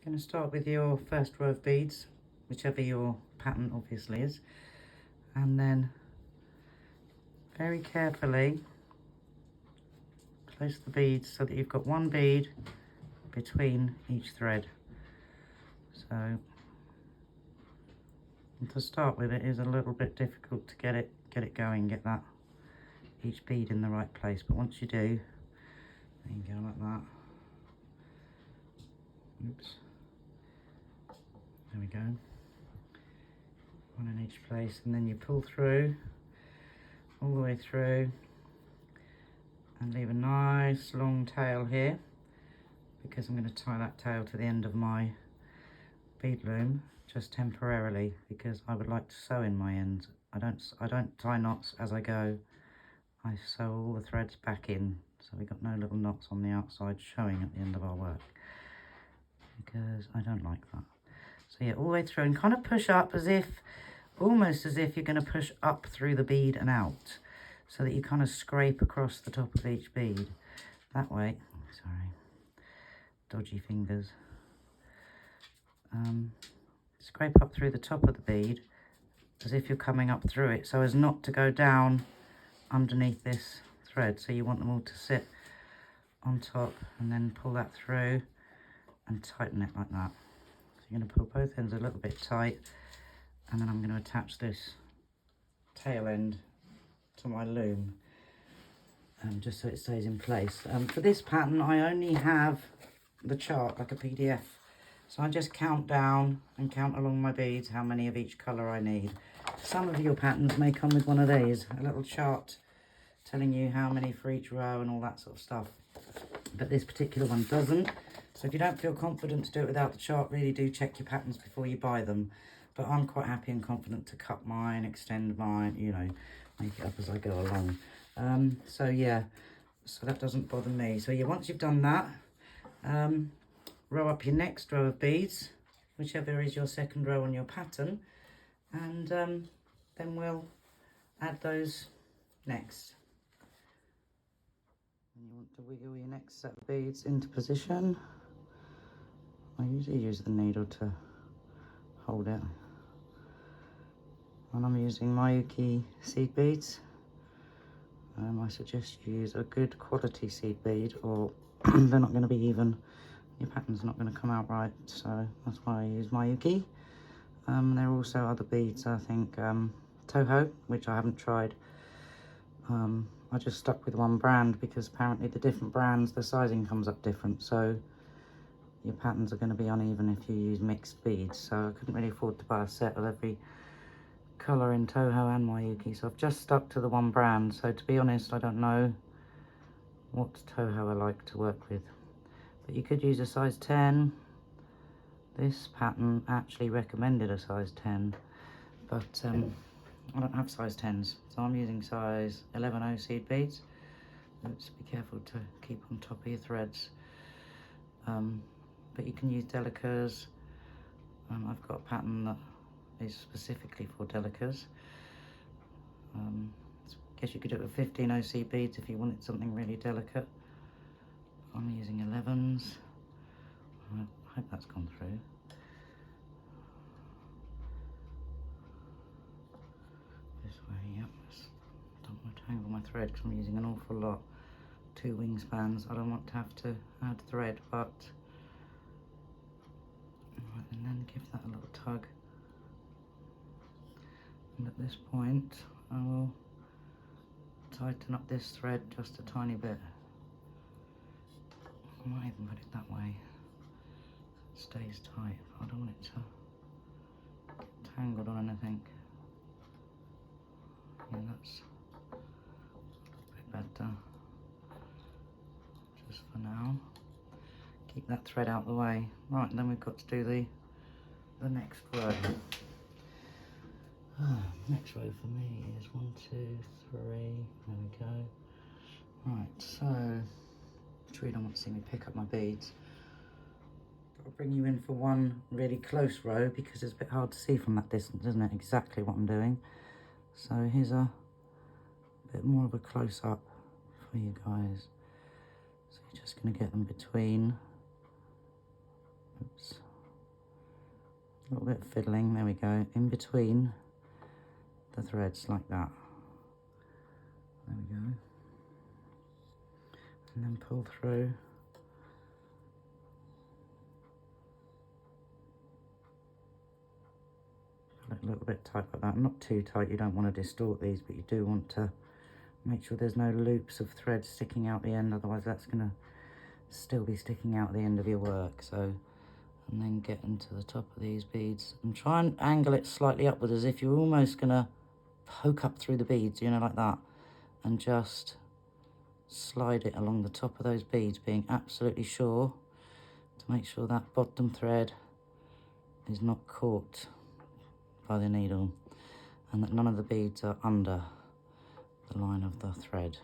Going to start with your first row of beads, whichever your pattern obviously is, and then very carefully place the beads so that you've got one bead between each thread. So, and to start with, it is a little bit difficult to get it going, get that each bead in the right place, but once you do, there you go, like that. Oops. There we go. One in each place, and then you pull through all the way through and leave a nice long tail here, because I'm going to tie that tail to the end of my bead loom just temporarily, because I would like to sew in my ends. I don't tie knots as I go. I sew all the threads back in, so we've got no little knots on the outside showing at the end of our work, because I don't like that. So yeah, all the way through, and kind of push up as if, almost as if you're going to push up through the bead and out, so that you kind of scrape across the top of each bead. That way, sorry, dodgy fingers. Scrape up through the top of the bead as if you're coming up through it, so as not to go down underneath this thread. So you want them all to sit on top, and then pull that through and tighten it like that. So you're going to pull both ends a little bit tight, and then I'm going to attach this tail end to my loom, just so it stays in place. For this pattern, I only have the chart, like a PDF. So I just count down and count along my beads how many of each colour I need. Some of your patterns may come with one of these, a little chart telling you how many for each row and all that sort of stuff. But this particular one doesn't. So if you don't feel confident to do it without the chart, really do check your patterns before you buy them. But I'm quite happy and confident to cut mine, extend mine, you know, make it up as I go along. So yeah, so that doesn't bother me. So yeah, once you've done that, row up your next row of beads, whichever is your second row on your pattern, and then we'll add those next. And you want to wiggle your next set of beads into position. I usually use the needle to hold it, and I'm using Miyuki seed beads. I suggest you use a good quality seed bead, or they're not going to be even. Your pattern's not going to come out right, so that's why I use Miyuki. There are also other beads, I think, Toho, which I haven't tried. I just stuck with one brand because apparently the different brands, the sizing comes up different, so your patterns are going to be uneven if you use mixed beads. So I couldn't really afford to buy a set of every colour in Toho and Miyuki, so I've just stuck to the one brand. So to be honest, I don't know what Toho I like to work with. But you could use a size 10. This pattern actually recommended a size 10, but I don't have size 10s, so I'm using size 11 seed beads. Oops, be careful to keep on top of your threads. But you can use delicas. I've got a pattern that is specifically for delicas. I guess you could do it with 15 seed beads if you wanted something really delicate. I'm using 11s. I hope that's gone through. This way, yep. Don't want to tangle my thread because I'm using an awful lot. 2 wingspans. I don't want to have to add thread, but right, and then give that a little tug. And at this point, I will tighten up this thread just a tiny bit. I might even put it that way. It stays tight. I don't want it to get tangled on anything. Yeah, that's a bit better. Just for now. Keep that thread out of the way. Right, and then we've got to do the next row. Next row for me is 1, 2, 3. There we go. Right, so I'm sure you don't want to see me pick up my beads. I'll bring you in for one really close row because it's a bit hard to see from that distance, isn't it? Exactly what I'm doing. So here's a bit more of a close-up for you guys. So you're just going to get them between, oops, A little bit of fiddling, there we go, in between the threads like that. There we go. And then pull through. Pull it a little bit tight like that, not too tight, you don't want to distort these, but you do want to make sure there's no loops of thread sticking out the end, otherwise that's going to still be sticking out the end of your work. So, and then get into the top of these beads and try and angle it slightly upwards as if you're almost going to poke up through the beads, you know, like that, and just slide it along the top of those beads, being absolutely sure to make sure that bottom thread is not caught by the needle and that none of the beads are under the line of the thread.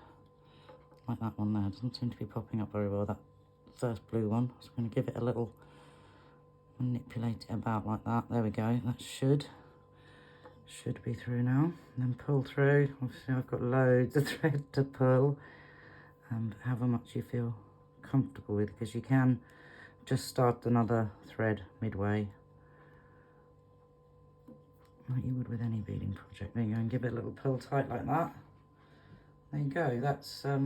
Like that one there, doesn't seem to be popping up very well, that first blue one. So I'm going to give it a little, manipulate it about like that. There we go, that should be through now. And then pull through. Obviously I've got loads of thread to pull, however much you feel comfortable with, because you can just start another thread midway like you would with any beading project. There you go, and give it a little pull tight like that. There you go, that's how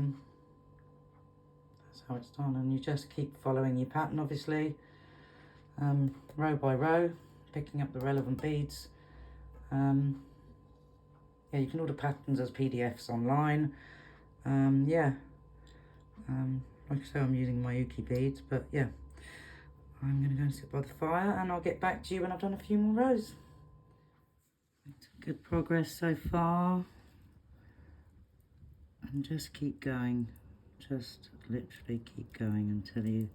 it's done. And you just keep following your pattern, obviously, row by row, picking up the relevant beads. Yeah, you can order patterns as PDFs online. Yeah, like I say, I'm using my Uki beads, but yeah, I'm going to go and sit by the fire and I'll get back to you when I've done a few more rows. Good progress so far. And just keep going, just literally keep going until you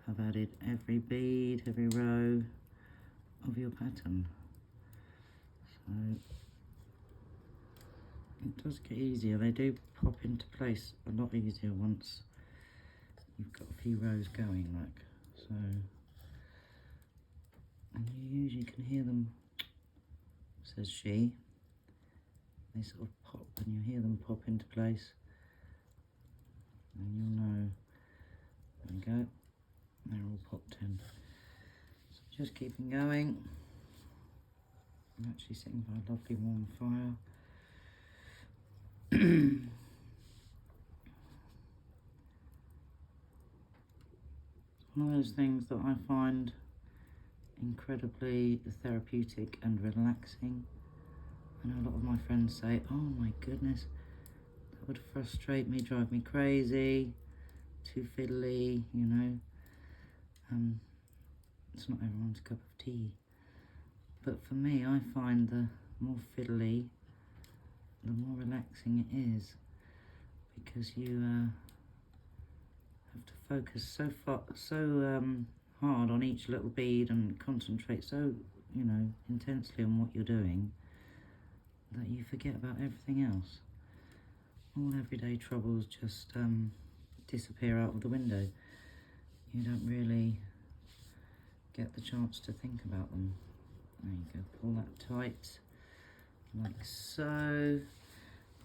have added every bead, every row of your pattern. So it does get easier, they do pop into place a lot easier once you've got a few rows going, like so. And you usually can hear them, says she, they sort of pop and you hear them pop into place and you'll know. There we go, they're all popped in. So just keeping going. I'm actually sitting by a lovely warm fire. One of those things that I find incredibly therapeutic and relaxing. I know a lot of my friends say, oh my goodness, that would frustrate me, drive me crazy, too fiddly, you know. It's not everyone's cup of tea. But for me, I find the more fiddly, the more relaxing it is, because you have to focus so hard on each little bead and concentrate so, you know, intensely on what you're doing that you forget about everything else. All everyday troubles just disappear out of the window. You don't really get the chance to think about them. There you go, pull that tight, like so. And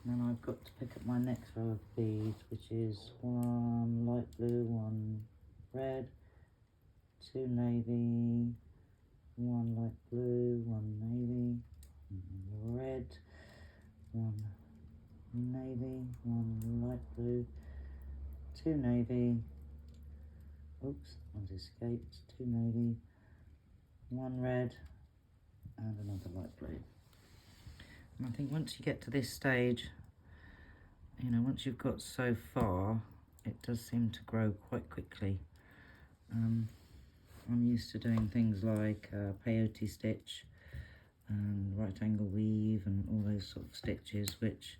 then I've got to pick up my next row of beads, which is one light blue, one red, two navy, one light blue, one navy, one red, one navy, one light blue, two navy, oops, one's escaped, two navy, one red, and another light blue. And I think once you get to this stage, you know, once you've got so far, it does seem to grow quite quickly. I'm used to doing things like peyote stitch and right angle weave and all those sort of stitches, which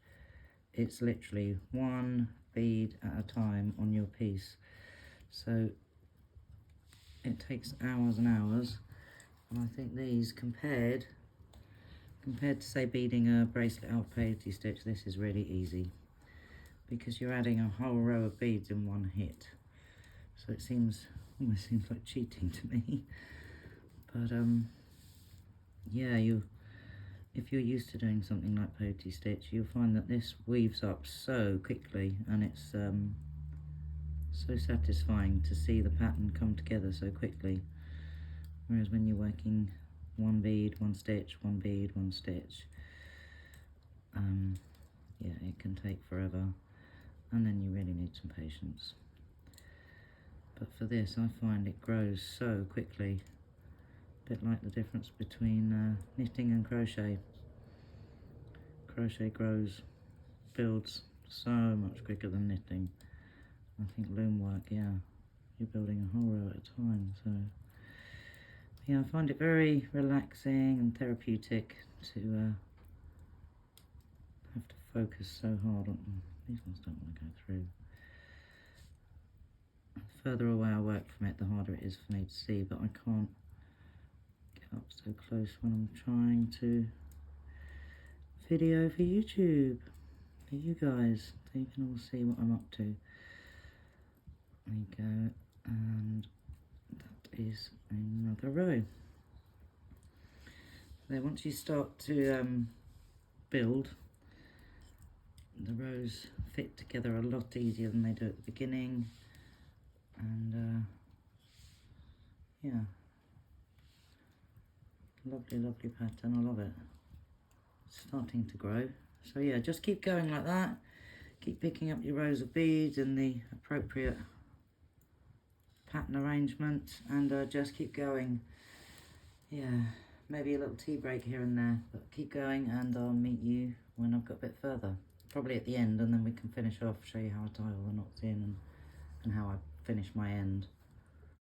it's literally one bead at a time on your piece. So it takes hours and hours. And I think these, compared to say beading a bracelet out of peyote stitch, this is really easy because you're adding a whole row of beads in one hit. So it almost seems like cheating to me. But yeah, if you're used to doing something like peyote stitch, you'll find that this weaves up so quickly, and it's so satisfying to see the pattern come together so quickly. Whereas when you're working one bead, one stitch, one bead, one stitch. Yeah, it can take forever, and then you really need some patience. But for this, I find it grows so quickly, a bit like the difference between knitting and crochet. Crochet builds so much quicker than knitting. I think loom work, yeah, you're building a whole row at a time. So yeah, I find it very relaxing and therapeutic to have to focus so hard on them. These ones don't want to go through. The further away I work from it, the harder it is for me to see, but I can't get up so close when I'm trying to video for YouTube, for you guys, so you can all see what I'm up to. There you go, and that is another row. Then once you start to build, the rows fit together a lot easier than they do at the beginning, and yeah, lovely pattern. I love it. It's starting to grow. So yeah, just keep going like that. Keep picking up your rows of beads in the appropriate pattern arrangement, and just keep going. Yeah, maybe a little tea break here and there, but keep going, and I'll meet you when I've got a bit further. Probably at the end, and then we can finish off, show you how I tie all the knots in and how I finish my end.